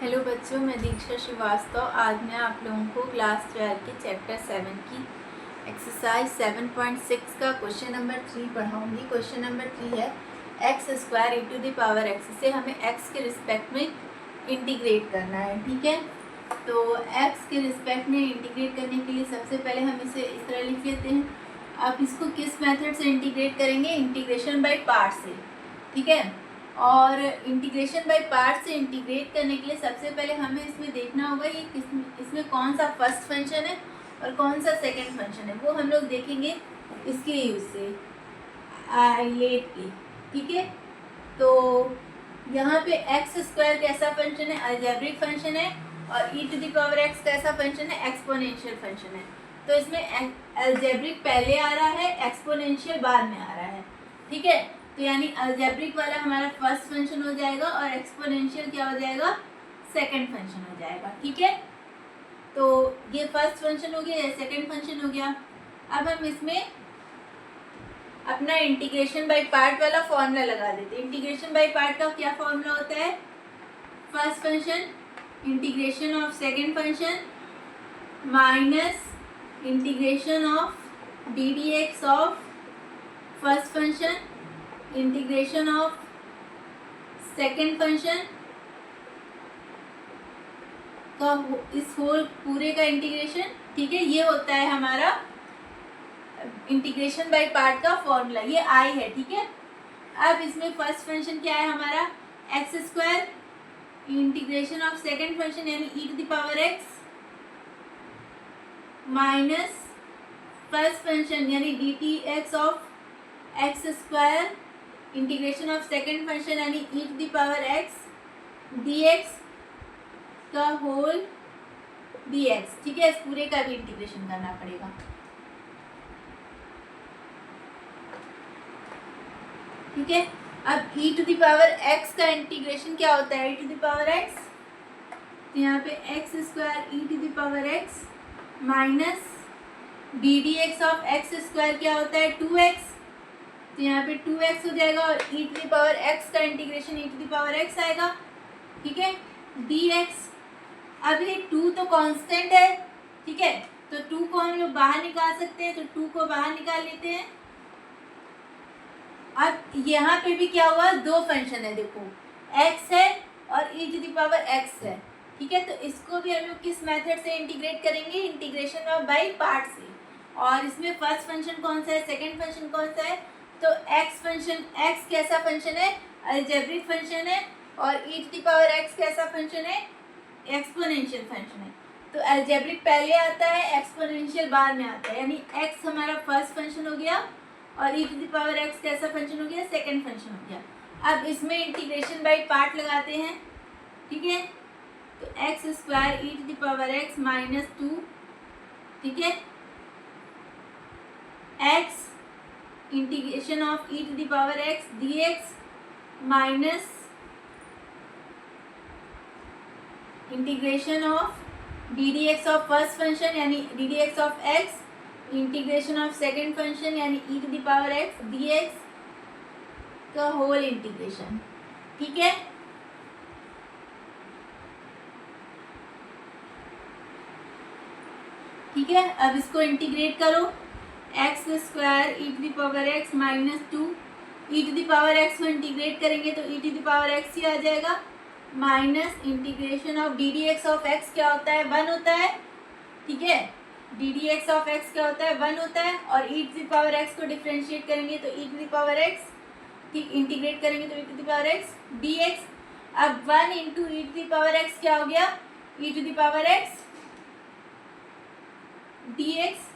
Hello बच्चों, मैं दीक्षा श्रीवास्तव। आज मैं आप लोगों को क्लास 12 के चैप्टर 7 की एक्सरसाइज 7.6 का क्वेश्चन नंबर 3 पढ़ाऊंगी। क्वेश्चन नंबर 3 है x square into the power x. इसे हमें एक्स के रिस्पेक्ट में इंटीग्रेट करना है, ठीक है। तो एक्स के रिस्पेक्ट में इंटीग्रेट करने के लिए सबसे पहले हम इसे इस तरह लिख लेते हैं। आप इसको किस मेथड से इंटीग्रेट करेंगे? इंटीग्रेशन बाय पार्ट से, ठीक है। और इंटीग्रेशन बाय पार्ट से इंटीग्रेट करने के लिए सबसे पहले हमें इसमें देखना होगा ये इसमें कौन सा फर्स्ट फंक्शन है और कौन सा सेकंड फंक्शन है, वो हम लोग देखेंगे इसके यूज से लेट के, ठीक है। तो यहाँ पे एक्स स्क्वायर कैसा फंक्शन है? अलजेब्रिक फंक्शन है। और e to the power x कैसा फंक्शन है? एक्सपोनेंशियल फंक्शन है। तो इसमें अलजेब्रिक पहले आ रहा है, एक्सपोनेंशियल बाद में आ रहा है, ठीक है। तो यानी अलजेब्रिक वाला हमारा फर्स्ट फंक्शन हो जाएगा और एक्सपोनेंशियल क्या हो जाएगा? सेकंड फंक्शन हो जाएगा, ठीक है। तो ये फर्स्ट फंक्शन हो गया, ये सेकंड फंक्शन हो गया। अब हम इसमें अपना इंटीग्रेशन बाय पार्ट वाला फॉर्मूला लगा देते हैं। इंटीग्रेशन बाय पार्ट का क्या फॉर्मूला होता है? First function integration of second function minus integration of d d x of first function integration of second function का इस होल पूरे का इंटीग्रेशन, ठीक है। ये होता है हमारा इंटीग्रेशन बाय पार्ट का फॉर्मूला, ये आई है, ठीक है। अब इसमें फर्स्ट फंक्शन क्या है हमारा? X square integration of second function यानी e to the power x minus first function यानी d t x of x square integration of second function यानी e to the power x d x का whole d x, ठीक है। इस पूरे का भी इंटीग्रेशन करना पड़ेगा, ठीक है। अब e to the power x का इंटीग्रेशन क्या होता है? E to the power x, तो यहाँ पे x square e to the power x minus d d x of x square क्या होता है? 2x, तो यहाँ पे 2x हो जाएगा और e to the power x का integration e to the power x आएगा, ठीक है। dx, अब ये 2 तो कांस्टेंट है, ठीक है। तो 2 को हम लोग बाहर निकाल सकते हैं, तो 2 को बाहर निकाल लेते हैं। अब यहाँ पे भी क्या हुआ? दो फंक्शन है, देखो x है और e to the power x है, ठीक है। तो इसको भी हम लोग किस मेथड से इंटीग्रेट करेंगे? इंटीग्रेशन ऑफ बाय पार्ट से। और इसमें फर्स्ट फंक्शन कौन सा है, सेकंड फंक्शन कौन सा है? तो x फंक्शन, x कैसा फंक्शन है? अलजेब्रिक फंक्शन है। और e to the power x कैसा फंक्शन है? एक्सपोनेंशियल फंक्शन है। तो अलजेब्रिक पहले आता है, एक्सपोनेंशियल बाद में आता है, यानी x हमारा फर्स्ट फंक्शन हो गया और e to the power x कैसा फंक्शन हो गया? सेकंड फंक्शन हो गया। अब इसमें इंटीग्रेशन बाय पार्ट लगाते हैं, ठीक है। तो x square e to the power x minus 2, ठीक है, x integration of e to the power x d x minus integration of d d x of first function यानी d d x of x integration of second function यानी e to the power x d x का whole integration, ठीक है। ठीक है, अब इसको integrate करो। X square e to the power x minus 2, e to the power x को इंटीग्रेट करेंगे तो e to the power x ही आ जाएगा minus integration of d d x of x क्या होता है? 1 होता है, ठीक है। D d x of x क्या होता है? 1 होता है। और e to the power x को डिफ्रेंशिएट करेंगे तो e to the power x, ठीक, इंटीग्रेट करेंगे तो e to the power x d x. अब 1 into e to the power x क्या हो गया? E to the power x d x.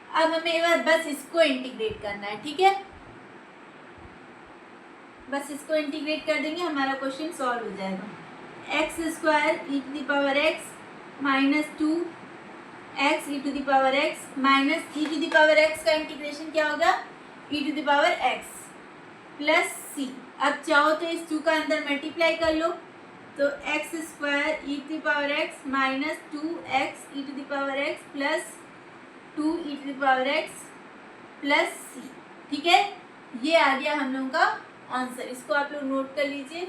अब हमें एक बार बस इसको इंटीग्रेट करना है, ठीक है। बस इसको इंटीग्रेट कर देंगे, हमारा क्वेश्चन सॉल्व हो जाएगा। X square e to the power x minus 2 x e to the power x minus e to the power x का इंटीग्रेशन क्या होगा? E to the power x plus c. अब चाहो तो इस 2 का अंदर मल्टीप्लाई कर लो, तो x square e to the power x minus 2 x e to the power x plus 2 e to the power x plus c, ठीक है। ये आ गया हम लोगों का आंसर। इसको आप लोग नोट कर लीजिए।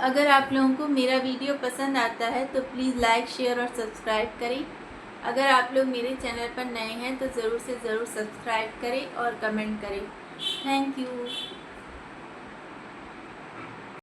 अगर आप लोगों को मेरा वीडियो पसंद आता है तो प्लीज़ लाइक, शेयर और सब्सक्राइब करें। अगर आप लोग मेरे चैनल पर नए हैं तो ज़रूर से ज़रूर सब्सक्राइब करें और कमेंट करें। Thank you.